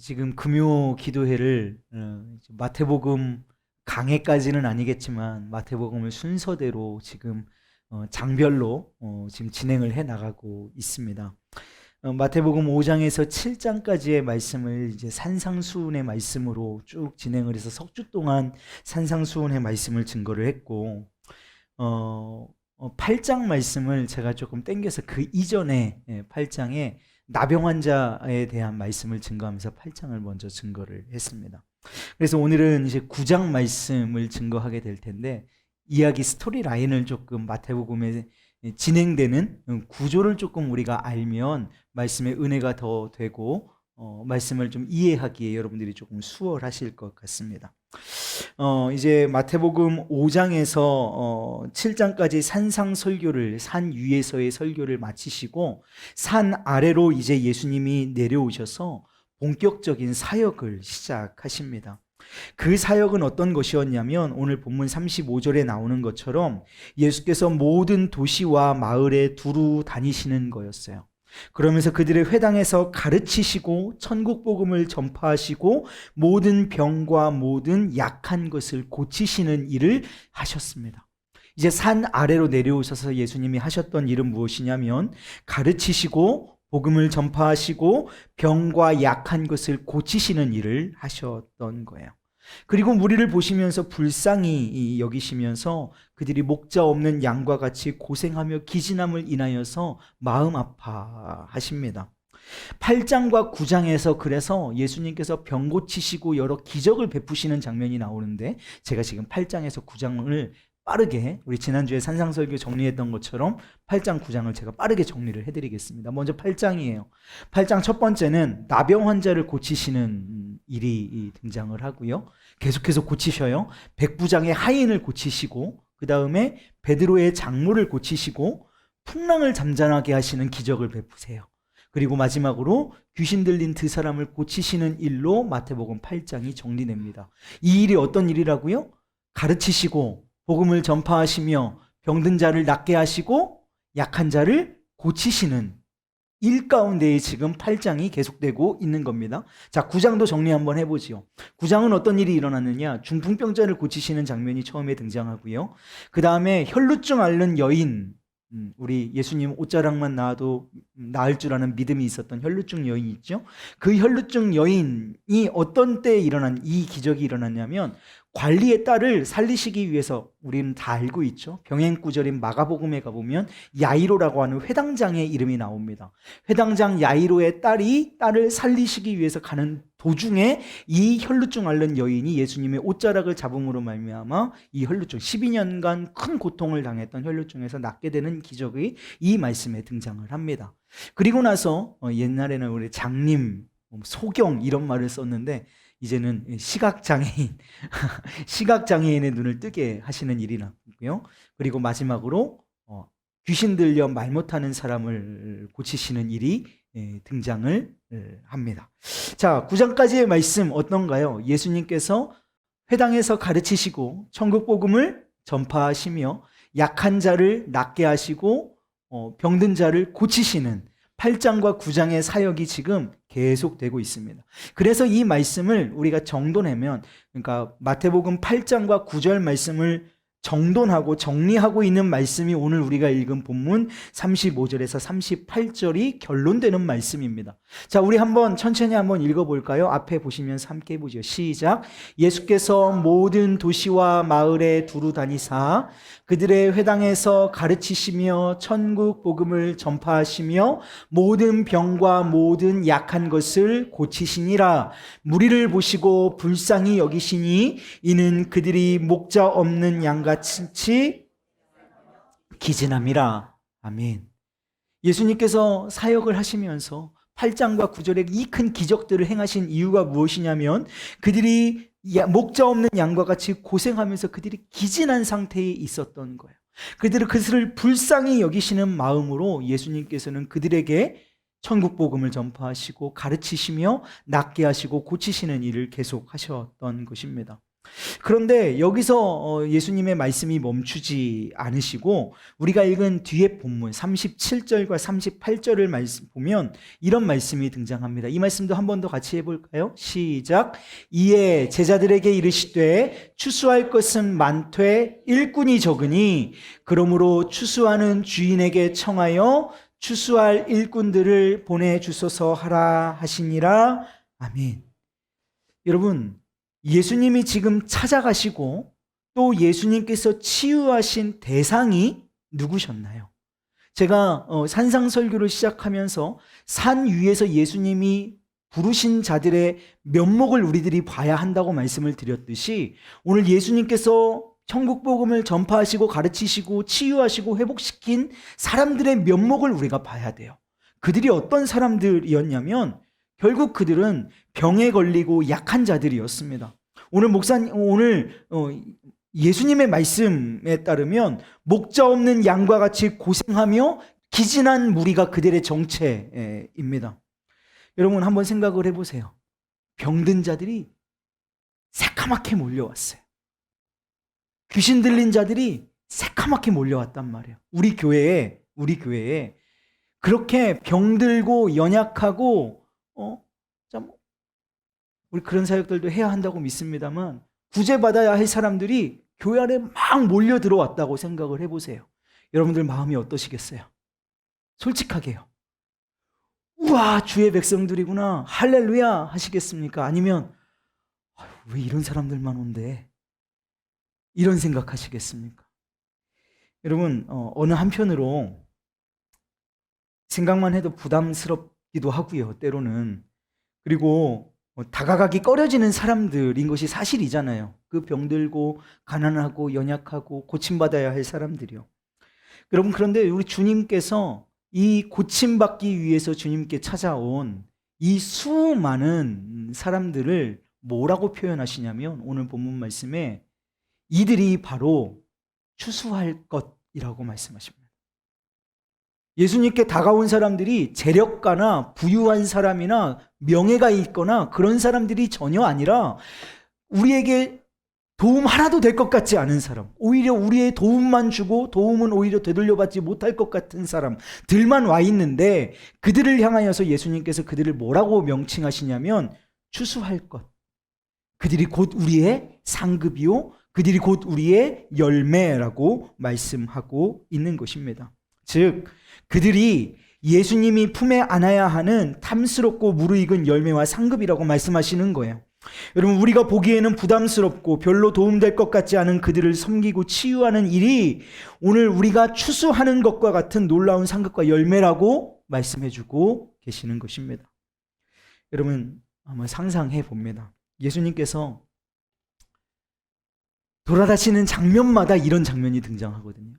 지금 금요 기도회를 마태복음 강해까지는 아니겠지만 마태복음을 순서대로 지금 장별로 지금 진행을 해 나가고 있습니다. 마태복음 5장에서 7장까지의 말씀을 이제 산상수훈의 말씀으로 쭉 진행을 해서 석 주 동안 산상수훈의 말씀을 증거를 했고 8장 말씀을 제가 조금 땡겨서 그 이전에 8장에 나병 환자에 대한 말씀을 증거하면서 8장을 먼저 증거를 했습니다. 그래서 오늘은 이제 9장 말씀을 증거하게 될 텐데 이야기 스토리 라인을 조금 마태복음에 진행되는 구조를 조금 우리가 알면 말씀의 은혜가 더 되고 말씀을 좀 이해하기에 여러분들이 조금 수월하실 것 같습니다. 이제 마태복음 5장에서 7장까지 산상 설교를 산 위에서의 설교를 마치시고 산 아래로 이제 예수님이 내려오셔서 본격적인 사역을 시작하십니다. 그 사역은 어떤 것이었냐면 오늘 본문 35절에 나오는 것처럼 예수께서 모든 도시와 마을에 두루 다니시는 거였어요. 그러면서 그들의 회당에서 가르치시고 천국 복음을 전파하시고 모든 병과 모든 약한 것을 고치시는 일을 하셨습니다. 이제 산 아래로 내려오셔서 예수님이 하셨던 일은 무엇이냐면 가르치시고 복음을 전파하시고 병과 약한 것을 고치시는 일을 하셨던 거예요. 그리고 무리를 보시면서 불쌍히 여기시면서 그들이 목자 없는 양과 같이 고생하며 기진함을 인하여서 마음 아파하십니다. 8장과 9장에서 그래서 예수님께서 병 고치시고 여러 기적을 베푸시는 장면이 나오는데 제가 지금 8장에서 9장을 빠르게 우리 지난주에 산상설교 정리했던 것처럼 8장, 9장을 제가 빠르게 정리를 해드리겠습니다. 먼저 8장이에요. 8장 첫 번째는 나병 환자를 고치시는 일이 등장을 하고요. 계속해서 고치셔요. 백부장의 하인을 고치시고 그 다음에 베드로의 장모를 고치시고 풍랑을 잠잠하게 하시는 기적을 베푸세요. 그리고 마지막으로 귀신 들린 두 사람을 고치시는 일로 마태복음 8장이 정리됩니다. 이 일이 어떤 일이라고요? 가르치시고 복음을 전파하시며 병든 자를 낫게 하시고 약한 자를 고치시는 일 가운데에 지금 8장이 계속되고 있는 겁니다. 자, 9장도 정리 한번 해보지요. 9장은 어떤 일이 일어났느냐? 중풍병자를 고치시는 장면이 처음에 등장하고요. 그 다음에 혈루증 앓는 여인, 우리 예수님 옷자락만 나와도 나을 줄 아는 믿음이 있었던 혈루증 여인이 있죠. 그 혈루증 여인이 어떤 때에 일어난 이 기적이 일어났냐면 관리의 딸을 살리시기 위해서 우리는 다 알고 있죠. 병행구절인 마가복음에 가보면 야이로라고 하는 회당장의 이름이 나옵니다. 회당장 야이로의 딸이 딸을 살리시기 위해서 가는 도중에 이 혈루증 앓는 여인이 예수님의 옷자락을 잡음으로 말미암아 이 혈루증 12년간 큰 고통을 당했던 혈루증에서 낫게 되는 기적이 이 말씀에 등장을 합니다. 그리고 나서 옛날에는 우리 장님, 소경 이런 말을 썼는데 이제는 시각장애인, 시각장애인의 눈을 뜨게 하시는 일이 나고요. 그리고 마지막으로 귀신 들려 말 못하는 사람을 고치시는 일이 등장을 합니다. 자, 9장까지의 말씀 어떤가요? 예수님께서 회당에서 가르치시고 천국 복음을 전파하시며 약한 자를 낫게 하시고 병든 자를 고치시는 8장과 9장의 사역이 지금 계속되고 있습니다. 그래서 이 말씀을 우리가 정돈하면, 그러니까 마태복음 8장과 9절 말씀을 정돈하고 정리하고 있는 말씀이 오늘 우리가 읽은 본문 35절에서 38절이 결론되는 말씀입니다. 자, 우리 한번 천천히 한번 읽어볼까요? 앞에 보시면서 함께 해보죠. 시작. 예수께서 모든 도시와 마을에 두루 다니사 그들의 회당에서 가르치시며 천국 복음을 전파하시며 모든 병과 모든 약한 것을 고치시니라. 무리를 보시고 불쌍히 여기시니 이는 그들이 목자 없는 양같이 기진함이라. 아멘. 예수님께서 사역을 하시면서 8장과 9절에 이 큰 기적들을 행하신 이유가 무엇이냐면 그들이 목자 없는 양과 같이 고생하면서 그들이 기진한 상태에 있었던 거예요. 그들을 불쌍히 여기시는 마음으로 예수님께서는 그들에게 천국 복음을 전파하시고 가르치시며 낫게 하시고 고치시는 일을 계속 하셨던 것입니다. 그런데 여기서 예수님의 말씀이 멈추지 않으시고 우리가 읽은 뒤에 본문 37절과 38절을 보면 이런 말씀이 등장합니다. 이 말씀도 한 번 더 같이 해볼까요? 시작. 이에 제자들에게 이르시되 추수할 것은 많되 일꾼이 적으니 그러므로 추수하는 주인에게 청하여 추수할 일꾼들을 보내주소서 하라 하시니라. 아멘. 여러분, 예수님이 지금 찾아가시고 또 예수님께서 치유하신 대상이 누구셨나요? 제가 산상설교를 시작하면서 산 위에서 예수님이 부르신 자들의 면목을 우리들이 봐야 한다고 말씀을 드렸듯이 오늘 예수님께서 천국 복음을 전파하시고 가르치시고 치유하시고 회복시킨 사람들의 면목을 우리가 봐야 돼요. 그들이 어떤 사람들이었냐면 결국 그들은 병에 걸리고 약한 자들이었습니다. 오늘 예수님의 말씀에 따르면 목자 없는 양과 같이 고생하며 기진한 무리가 그들의 정체입니다. 여러분 한번 생각을 해보세요. 병든 자들이 새카맣게 몰려왔어요. 귀신 들린 자들이 새카맣게 몰려왔단 말이에요. 우리 교회에 그렇게 병들고 연약하고 우리 그런 사역들도 해야 한다고 믿습니다만 구제받아야 할 사람들이 교회 안에 막 몰려 들어왔다고 생각을 해보세요. 여러분들 마음이 어떠시겠어요? 솔직하게요. 우와, 주의 백성들이구나, 할렐루야 하시겠습니까? 아니면 왜 이런 사람들만 온대? 이런 생각하시겠습니까? 여러분, 어느 한편으로 생각만 해도 부담스럽기도 하고요, 때로는. 그리고 다가가기 꺼려지는 사람들인 것이 사실이잖아요. 그 병들고 가난하고 연약하고 고침받아야 할 사람들이요. 여러분, 그런데 우리 주님께서 이 고침받기 위해서 주님께 찾아온 이 수많은 사람들을 뭐라고 표현하시냐면 오늘 본문 말씀에 이들이 바로 추수할 것이라고 말씀하십니다. 예수님께 다가온 사람들이 재력가나 부유한 사람이나 명예가 있거나 그런 사람들이 전혀 아니라 우리에게 도움 하나도 될 것 같지 않은 사람, 오히려 우리의 도움만 주고 도움은 오히려 되돌려받지 못할 것 같은 사람들만 와 있는데 그들을 향하여서 예수님께서 그들을 뭐라고 명칭하시냐면 추수할 것. 그들이 곧 우리의 상급이요, 그들이 곧 우리의 열매라고 말씀하고 있는 것입니다. 즉 그들이 예수님이 품에 안아야 하는 탐스럽고 무르익은 열매와 상급이라고 말씀하시는 거예요. 여러분, 우리가 보기에는 부담스럽고 별로 도움될 것 같지 않은 그들을 섬기고 치유하는 일이 오늘 우리가 추수하는 것과 같은 놀라운 상급과 열매라고 말씀해주고 계시는 것입니다. 여러분, 한번 상상해 봅니다. 예수님께서 돌아다니시는 장면마다 이런 장면이 등장하거든요.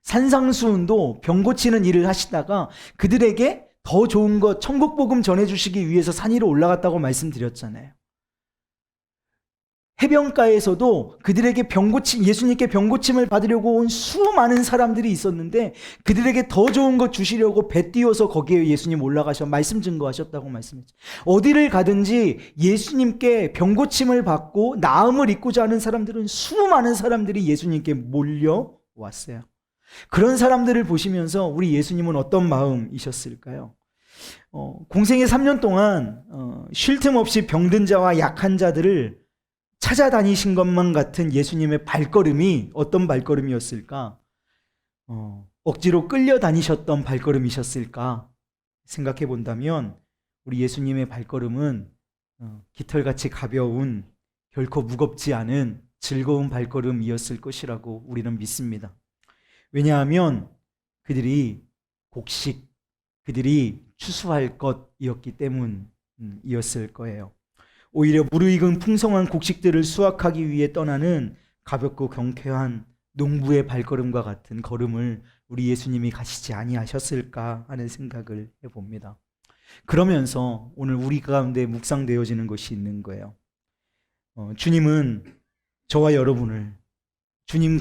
산상수훈도 병 고치는 일을 하시다가 그들에게 더 좋은 것, 천국 복음 전해주시기 위해서 산 위로 올라갔다고 말씀드렸잖아요. 해변가에서도 그들에게 예수님께 병 고침을 받으려고 온 수많은 사람들이 있었는데 그들에게 더 좋은 것 주시려고 배 띄워서 거기에 예수님 올라가셔 말씀 증거하셨다고 말씀했죠. 어디를 가든지 예수님께 병 고침을 받고 나음을 입고자 하는 사람들은 수많은 사람들이 예수님께 몰려왔어요. 그런 사람들을 보시면서 우리 예수님은 어떤 마음이셨을까요? 공생의 3년 동안 쉴 틈 없이 병든 자와 약한 자들을 찾아다니신 것만 같은 예수님의 발걸음이 어떤 발걸음이었을까? 억지로 끌려다니셨던 발걸음이셨을까? 생각해 본다면 우리 예수님의 발걸음은 깃털같이 가벼운, 결코 무겁지 않은 즐거운 발걸음이었을 것이라고 우리는 믿습니다. 왜냐하면 그들이 그들이 추수할 것이었기 때문이었을 거예요. 오히려 무르익은 풍성한 곡식들을 수확하기 위해 떠나는 가볍고 경쾌한 농부의 발걸음과 같은 걸음을 우리 예수님이 가시지 아니하셨을까 하는 생각을 해봅니다. 그러면서 오늘 우리 가운데 묵상되어지는 것이 있는 거예요. 주님은 저와 여러분을 주님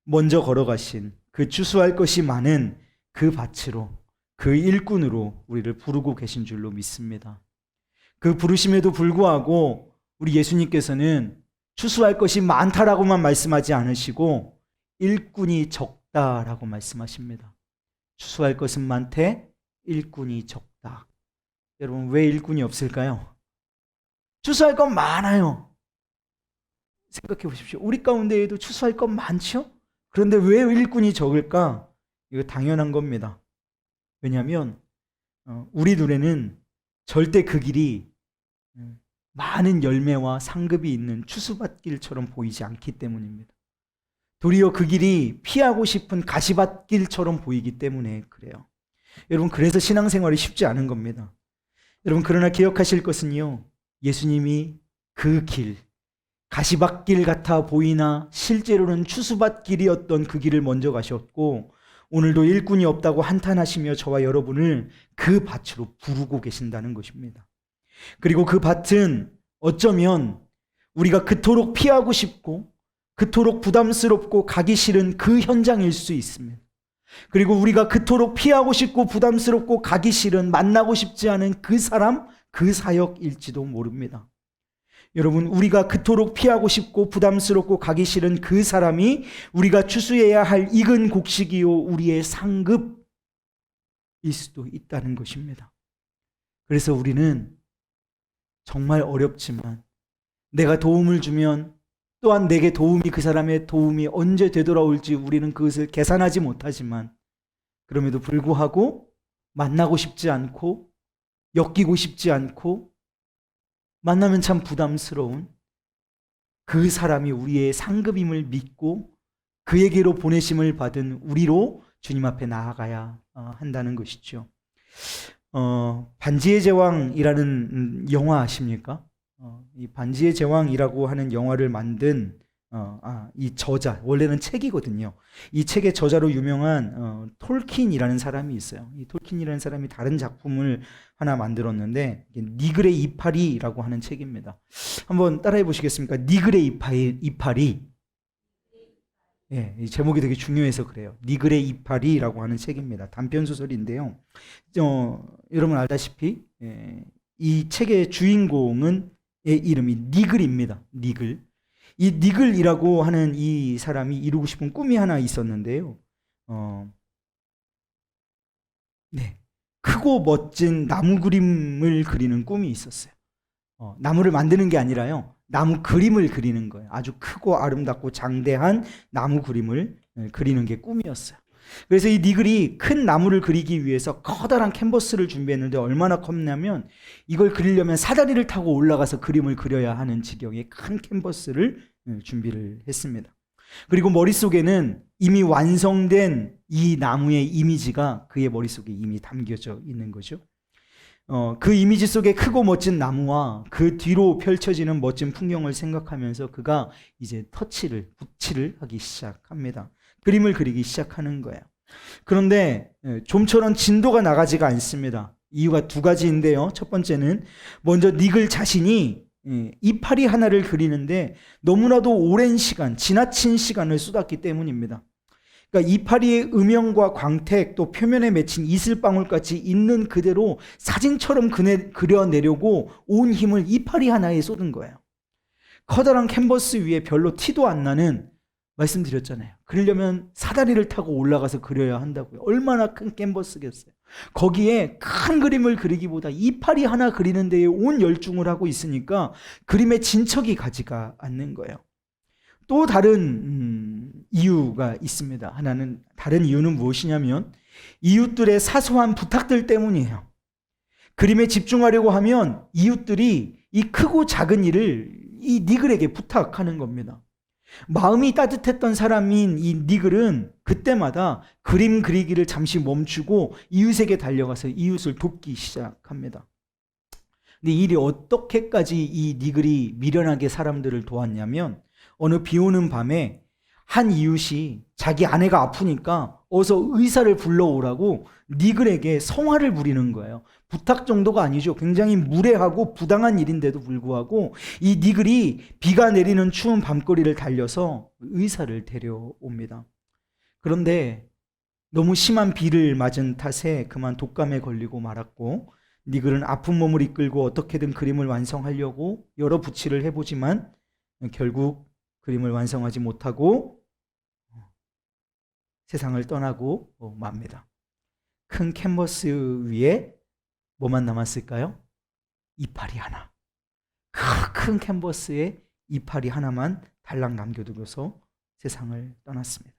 먼저 걸어가신 그 추수할 것이 많은 그 밭으로, 그 일꾼으로 우리를 부르고 계신 줄로 믿습니다. 그 부르심에도 불구하고 우리 예수님께서는 추수할 것이 많다라고만 말씀하지 않으시고 일꾼이 적다라고 말씀하십니다. 추수할 것은 많되 일꾼이 적다. 여러분, 왜 일꾼이 없을까요? 추수할 건 많아요. 생각해 보십시오. 우리 가운데에도 추수할 건 많죠? 그런데 왜 일꾼이 적을까? 이거 당연한 겁니다. 왜냐하면 우리 눈에는 절대 그 길이 많은 열매와 상급이 있는 추수밭길처럼 보이지 않기 때문입니다. 도리어 그 길이 피하고 싶은 가시밭길처럼 보이기 때문에 그래요. 여러분, 그래서 신앙생활이 쉽지 않은 겁니다. 여러분, 그러나 기억하실 것은요, 예수님이 그 길, 가시밭길 같아 보이나 실제로는 추수밭길이었던 그 길을 먼저 가셨고, 오늘도 일꾼이 없다고 한탄하시며 저와 여러분을 그 밭으로 부르고 계신다는 것입니다. 그리고 그 밭은 어쩌면 우리가 그토록 피하고 싶고 그토록 부담스럽고 가기 싫은 그 현장일 수 있습니다. 그리고 우리가 그토록 피하고 싶고 부담스럽고 가기 싫은, 만나고 싶지 않은 그 사람, 그 사역일지도 모릅니다. 여러분, 우리가 그토록 피하고 싶고 부담스럽고 가기 싫은 그 사람이 우리가 추수해야 할 익은 곡식이요 우리의 상급일 수도 있다는 것입니다. 그래서 우리는 정말 어렵지만 내가 도움을 주면 또한 내게 도움이, 그 사람의 도움이 언제 되돌아올지 우리는 그것을 계산하지 못하지만, 그럼에도 불구하고 만나고 싶지 않고 엮이고 싶지 않고 만나면 참 부담스러운 그 사람이 우리의 상급임을 믿고 그에게로 보내심을 받은 우리로 주님 앞에 나아가야 한다는 것이죠. 반지의 제왕이라는 영화 아십니까? 이 반지의 제왕이라고 하는 영화를 만든 이 저자, 원래는 책이거든요. 이 책의 저자로 유명한 톨킨이라는 사람이 있어요. 이 톨킨이라는 사람이 다른 작품을 하나 만들었는데, 니글의 이파리라고 하는 책입니다. 한번 따라해 보시겠습니까? 니글의 이파리. 예, 이 제목이 되게 중요해서 그래요. 니글의 이파리라고 하는 책입니다. 단편 소설인데요. 여러분 알다시피 이 책의 주인공은 이름이 니글입니다. 니글. 이 니글이라고 하는 이 사람이 이루고 싶은 꿈이 하나 있었는데요. 크고 멋진 나무 그림을 그리는 꿈이 있었어요. 나무를 만드는 게 아니라요, 나무 그림을 그리는 거예요. 아주 크고 아름답고 장대한 나무 그림을 그리는 게 꿈이었어요. 그래서 이 니글이 큰 나무를 그리기 위해서 커다란 캔버스를 준비했는데, 얼마나 컸냐면 이걸 그리려면 사다리를 타고 올라가서 그림을 그려야 하는 지경의 큰 캔버스를 준비를 했습니다. 그리고 머릿속에는 이미 완성된 이 나무의 이미지가 그의 머릿속에 이미 담겨져 있는 거죠. 그 이미지 속에 크고 멋진 나무와 그 뒤로 펼쳐지는 멋진 풍경을 생각하면서 그가 이제 붓칠을 하기 시작합니다. 그림을 그리기 시작하는 거예요. 그런데 좀처럼 진도가 나가지가 않습니다. 이유가 두 가지인데요. 첫 번째는 먼저 니글 자신이 이파리 하나를 그리는데 너무나도 오랜 시간, 지나친 시간을 쏟았기 때문입니다. 그러니까 이파리의 음영과 광택, 또 표면에 맺힌 이슬방울까지 있는 그대로 사진처럼 그려내려고 온 힘을 이파리 하나에 쏟은 거예요. 커다란 캔버스 위에 별로 티도 안 나는, 말씀드렸잖아요, 그리려면 사다리를 타고 올라가서 그려야 한다고요. 얼마나 큰 캔버스겠어요. 거기에 큰 그림을 그리기보다 이파리 하나 그리는 데에 온 열중을 하고 있으니까 그림의 진척이 가지가 않는 거예요. 또 다른 이유가 있습니다. 다른 이유는 무엇이냐면 이웃들의 사소한 부탁들 때문이에요. 그림에 집중하려고 하면 이웃들이 이 크고 작은 일을 이 니글에게 부탁하는 겁니다. 마음이 따뜻했던 사람인 이 니글은 그때마다 그림 그리기를 잠시 멈추고 이웃에게 달려가서 이웃을 돕기 시작합니다. 근데 일이 어떻게까지 이 니글이 미련하게 사람들을 도왔냐면, 어느 비 오는 밤에 한 이웃이 자기 아내가 아프니까 어서 의사를 불러오라고 니글에게 성화를 부리는 거예요. 부탁 정도가 아니죠. 굉장히 무례하고 부당한 일인데도 불구하고 이 니글이 비가 내리는 추운 밤거리를 달려서 의사를 데려옵니다. 그런데 너무 심한 비를 맞은 탓에 그만 독감에 걸리고 말았고, 니글은 아픈 몸을 이끌고 어떻게든 그림을 완성하려고 여러 붓칠을 해보지만 결국 그림을 완성하지 못하고 세상을 떠나고 맙니다. 큰 캔버스 위에 뭐만 남았을까요? 이파리 하나. 큰 캔버스에 이파리 하나만 달랑 남겨두고서 세상을 떠났습니다.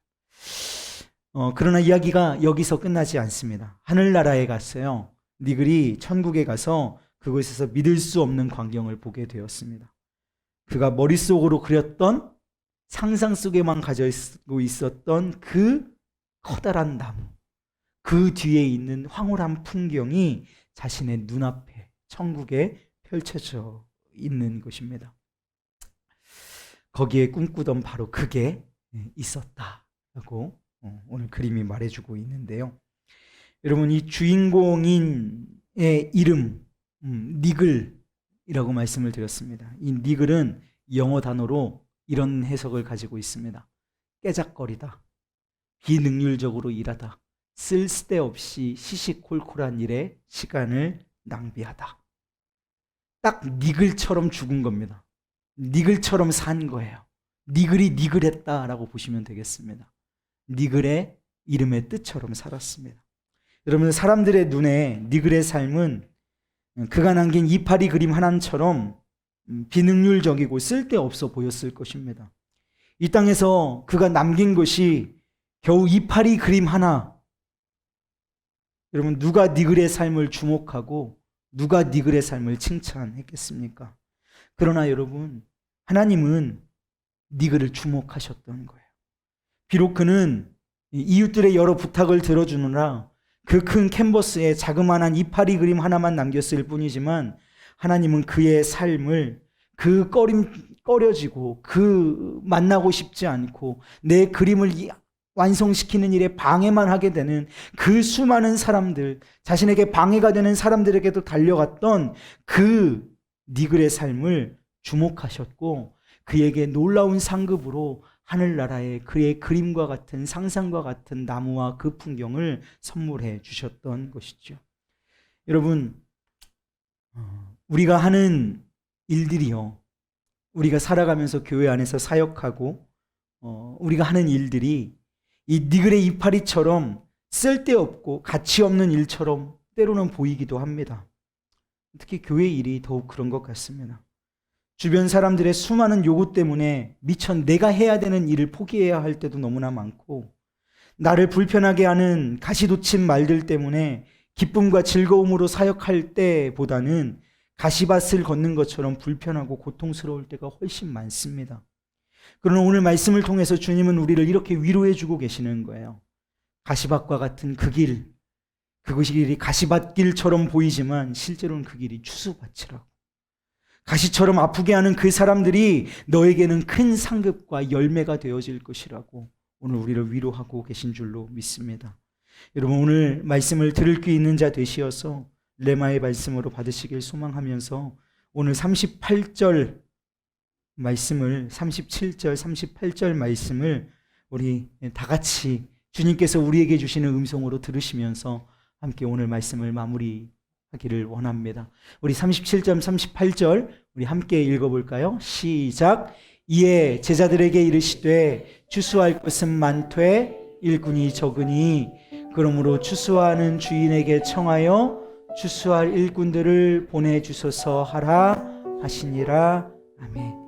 그러나 이야기가 여기서 끝나지 않습니다. 하늘나라에 갔어요. 니글이 천국에 가서 그곳에서 믿을 수 없는 광경을 보게 되었습니다. 그가 머릿속으로 그렸던 상상 속에만 가지고 있었던 그 커다란 나무, 그 뒤에 있는 황홀한 풍경이 자신의 눈앞에 천국에 펼쳐져 있는 것입니다. 거기에 꿈꾸던 바로 그게 있었다라고 오늘 그림이 말해주고 있는데요. 여러분, 이 주인공인의 이름 니글이라고 말씀을 드렸습니다. 이 니글은 영어 단어로 이런 해석을 가지고 있습니다. 깨작거리다, 비능률적으로 일하다, 쓸데없이 시시콜콜한 일에 시간을 낭비하다. 딱 니글처럼 죽은 겁니다. 니글처럼 산 거예요. 니글이 니글했다라고 보시면 되겠습니다. 니글의 이름의 뜻처럼 살았습니다. 여러분, 사람들의 눈에 니글의 삶은 그가 남긴 이파리 그림 하나처럼 비능률적이고 쓸데없어 보였을 것입니다. 이 땅에서 그가 남긴 것이 겨우 이파리 그림 하나. 여러분, 누가 니글의 삶을 주목하고 누가 니글의 삶을 칭찬했겠습니까? 그러나 여러분, 하나님은 니글을 주목하셨던 거예요. 비록 그는 이웃들의 여러 부탁을 들어주느라 그 큰 캔버스에 자그마한 이파리 그림 하나만 남겼을 뿐이지만 하나님은 그의 삶을 그 꺼려지고 그 만나고 싶지 않고 내 그림을 완성시키는 일에 방해만 하게 되는 그 수많은 사람들, 자신에게 방해가 되는 사람들에게도 달려갔던 그 니글의 삶을 주목하셨고 그에게 놀라운 상급으로 하늘나라에 그의 그림과 같은 상상과 같은 나무와 그 풍경을 선물해 주셨던 것이죠. 여러분, 우리가 하는 일들이요, 우리가 살아가면서 교회 안에서 사역하고 우리가 하는 일들이 이 니글의 이파리처럼 쓸데없고 가치 없는 일처럼 때로는 보이기도 합니다. 특히 교회 일이 더욱 그런 것 같습니다. 주변 사람들의 수많은 요구 때문에 미처 내가 해야 되는 일을 포기해야 할 때도 너무나 많고, 나를 불편하게 하는 가시돋친 말들 때문에 기쁨과 즐거움으로 사역할 때보다는 가시밭을 걷는 것처럼 불편하고 고통스러울 때가 훨씬 많습니다. 그러나 오늘 말씀을 통해서 주님은 우리를 이렇게 위로해 주고 계시는 거예요. 가시밭과 같은 그 길, 그것이 길이 가시밭길처럼 보이지만 실제로는 그 길이 추수밭이라고. 가시처럼 아프게 하는 그 사람들이 너에게는 큰 상급과 열매가 되어질 것이라고 오늘 우리를 위로하고 계신 줄로 믿습니다. 여러분, 오늘 말씀을 들을 귀 있는 자 되시어서 레마의 말씀으로 받으시길 소망하면서 오늘 38절 말씀을 37절 38절 말씀을 우리 다 같이 주님께서 우리에게 주시는 음성으로 들으시면서 함께 오늘 말씀을 마무리하기를 원합니다. 우리 37절 38절 우리 함께 읽어볼까요? 시작. 이에 제자들에게 이르시되 추수할 것은 많되 일꾼이 적으니 그러므로 추수하는 주인에게 청하여 추수할 일꾼들을 보내주소서 하라 하시니라. 아멘.